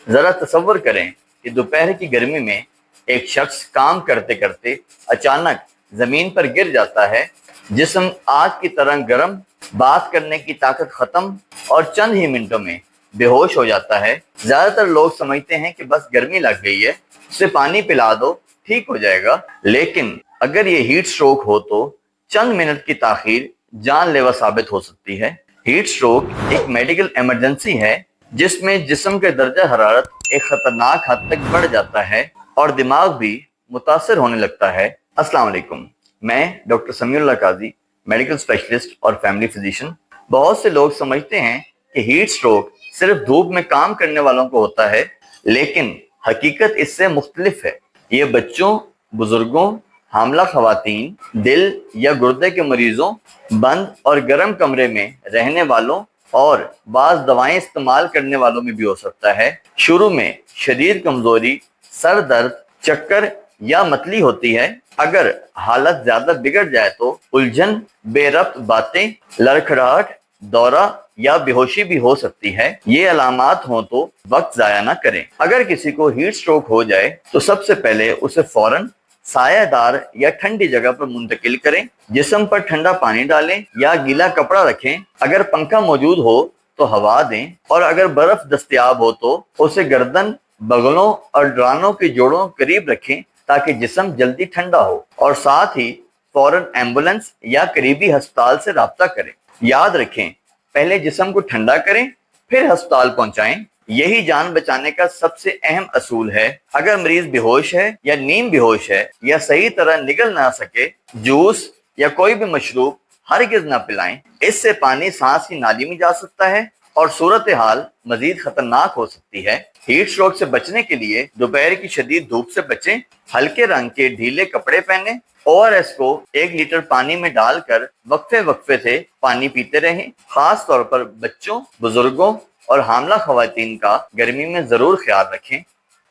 ذرا تصور کریں کہ دوپہر کی گرمی میں ایک شخص کام کرتے کرتے اچانک زمین پر گر جاتا ہے، جسم آگ کی طرح گرم، بات کرنے کی طاقت ختم اور چند ہی منٹوں میں بے ہوش ہو جاتا ہے۔ زیادہ تر لوگ سمجھتے ہیں کہ بس گرمی لگ گئی ہے، اسے پانی پلا دو، ٹھیک ہو جائے گا، لیکن اگر یہ ہیٹ سٹروک ہو تو چند منٹ کی تاخیر جان لیوا ثابت ہو سکتی ہے۔ ہیٹ سٹروک ایک میڈیکل ایمرجنسی ہے جس میں جسم کے درجہ حرارت ایک خطرناک حد تک بڑھ جاتا ہے اور دماغ بھی متاثر ہونے لگتا ہے۔ السلام علیکم، میں ڈاکٹر سمیع اللہ قاضی، میڈیکل اسپیشلسٹ اور فیملی فزیشین۔ بہت سے لوگ سمجھتے ہیں کہ ہیٹ سٹروک صرف دھوپ میں کام کرنے والوں کو ہوتا ہے، لیکن حقیقت اس سے مختلف ہے۔ یہ بچوں، بزرگوں، حاملہ خواتین، دل یا گردے کے مریضوں، بند اور گرم کمرے میں رہنے والوں اور بعض دوائیں استعمال کرنے والوں میں بھی ہو سکتا ہے۔ شروع میں شدید کمزوری، سر درد، چکر یا متلی ہوتی ہے۔ اگر حالت زیادہ بگڑ جائے تو الجھن، بے ربط باتیں، لڑکھڑاہٹ، دورہ یا بے ہوشی بھی ہو سکتی ہے۔ یہ علامات ہوں تو وقت ضائع نہ کریں۔ اگر کسی کو ہیٹ سٹروک ہو جائے تو سب سے پہلے اسے فوراً سایہ دار یا ٹھنڈی جگہ پر منتقل کریں۔ جسم پر ٹھنڈا پانی ڈالیں یا گیلا کپڑا رکھیں۔ اگر پنکھا موجود ہو تو ہوا دیں، اور اگر برف دستیاب ہو تو اسے گردن، بغلوں اور ڈرانوں کے جوڑوں قریب رکھیں تاکہ جسم جلدی ٹھنڈا ہو، اور ساتھ ہی فوراً ایمبولینس یا قریبی ہسپتال سے رابطہ کریں۔ یاد رکھیں، پہلے جسم کو ٹھنڈا کریں پھر ہسپتال پہنچائیں۔ یہی جان بچانے کا سب سے اہم اصول ہے۔ اگر مریض بے ہوش ہے یا نیم بے ہوش ہے یا صحیح طرح نگل نہ سکے، جوس یا کوئی بھی مشروب ہرگز نہ پلائیں۔ اس سے پانی سانس کی نالی میں جا سکتا ہے اور صورتحال مزید خطرناک ہو سکتی ہے۔ ہیٹ سٹروک سے بچنے کے لیے دوپہر کی شدید دھوپ سے بچیں، ہلکے رنگ کے ڈھیلے کپڑے پہنیں، ORS کو 1 لیٹر پانی میں ڈال کر وقفے سے پانی پیتے رہیں۔ خاص طور پر بچوں، بزرگوں اور حاملہ خواتین کا گرمی میں ضرور خیال رکھیں۔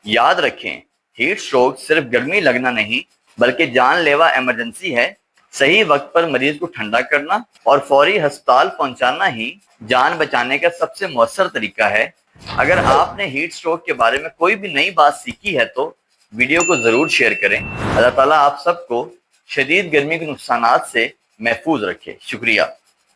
یاد رکھیں، ہیٹ سٹروک صرف گرمی لگنا نہیں بلکہ جان لیوا ایمرجنسی ہے۔ صحیح وقت پر مریض کو ٹھنڈا کرنا اور فوری ہسپتال پہنچانا ہی جان بچانے کا سب سے مؤثر طریقہ ہے۔ اگر آپ نے ہیٹ سٹروک کے بارے میں کوئی بھی نئی بات سیکھی ہے تو ویڈیو کو ضرور شیئر کریں۔ اللہ تعالیٰ آپ سب کو شدید گرمی کے نقصانات سے محفوظ رکھے۔ شکریہ۔